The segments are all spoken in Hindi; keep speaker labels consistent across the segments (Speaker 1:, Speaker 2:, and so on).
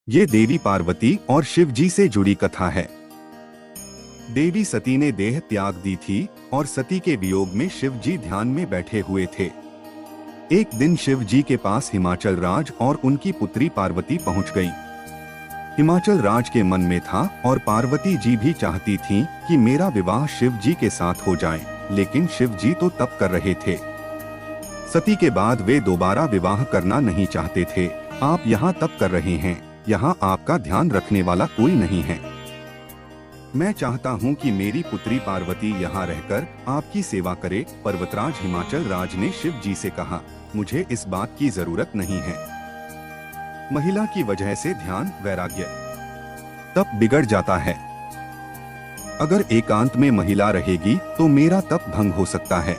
Speaker 1: ये देवी पार्वती और शिव जी से जुड़ी कथा है। देवी सती ने देह त्याग दी थी और सती के वियोग में शिव जी ध्यान में बैठे हुए थे। एक दिन शिव जी के पास हिमाचल राज और उनकी पुत्री पार्वती पहुंच गई। हिमाचल राज के मन में था और पार्वती जी भी चाहती थीं कि मेरा विवाह शिव जी के साथ हो जाए, लेकिन शिव जी तो तप कर रहे थे। सती के बाद वे दोबारा विवाह करना नहीं चाहते थे। आप यहाँ तप कर रहे हैं, यहाँ आपका ध्यान रखने वाला कोई नहीं है। मैं चाहता हूँ कि मेरी पुत्री पार्वती यहाँ रहकर आपकी सेवा करे। पर्वतराज हिमाचल राज ने शिव जी से कहा, मुझे इस बात की जरूरत नहीं है। महिला की वजह से ध्यान, वैराग्य, तप बिगड़ जाता है। अगर एकांत में महिला रहेगी तो मेरा तप भंग हो सकता है।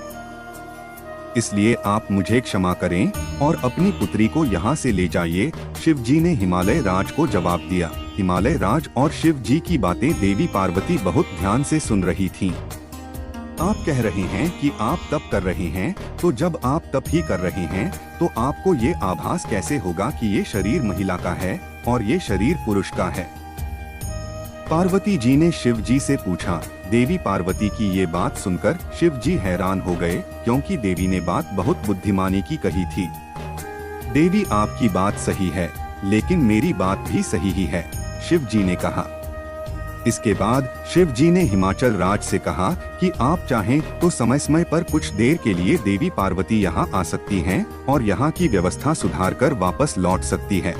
Speaker 1: इसलिए आप मुझे क्षमा करें और अपनी पुत्री को यहाँ से ले जाइए। शिव जी ने हिमालय राज को जवाब दिया। हिमालय राज और शिव जी की बातें देवी पार्वती बहुत ध्यान से सुन रही थीं। आप कह रहे हैं कि आप तप कर रहे हैं, तो जब आप तप ही कर रहे हैं तो आपको ये आभास कैसे होगा कि ये शरीर महिला का है और ये शरीर पुरुष का है? पार्वती जी ने शिव जी से पूछा। देवी पार्वती की ये बात सुनकर शिव जी हैरान हो गए, क्योंकि देवी ने बात बहुत बुद्धिमानी की कही थी। देवी, आपकी बात सही है, लेकिन मेरी बात भी सही ही है, शिव जी ने कहा। इसके बाद शिव जी ने हिमाचल राज से कहा कि आप चाहें तो समय समय पर कुछ देर के लिए देवी पार्वती यहाँ आ सकती हैं और यहाँ की व्यवस्था सुधारकर वापस लौट सकती है।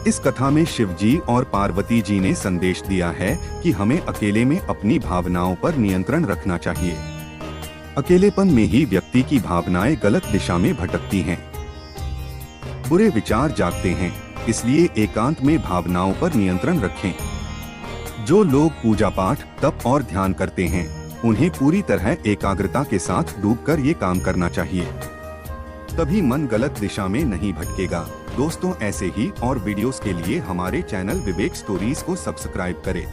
Speaker 1: इस कथा में शिव जी और पार्वती जी ने संदेश दिया है कि हमें अकेले में अपनी भावनाओं पर नियंत्रण रखना चाहिए। अकेलेपन में ही व्यक्ति की भावनाएं गलत दिशा में भटकती हैं, बुरे विचार जागते हैं। इसलिए एकांत में भावनाओं पर नियंत्रण रखें। जो लोग पूजा पाठ, तप और ध्यान करते हैं, उन्हें पूरी तरह एकाग्रता के साथ डूबकर ये काम करना चाहिए। तभी मन गलत दिशा में नहीं भटकेगा। दोस्तों, ऐसे ही और वीडियोस के लिए हमारे चैनल विवेक स्टोरीज को सब्सक्राइब करें।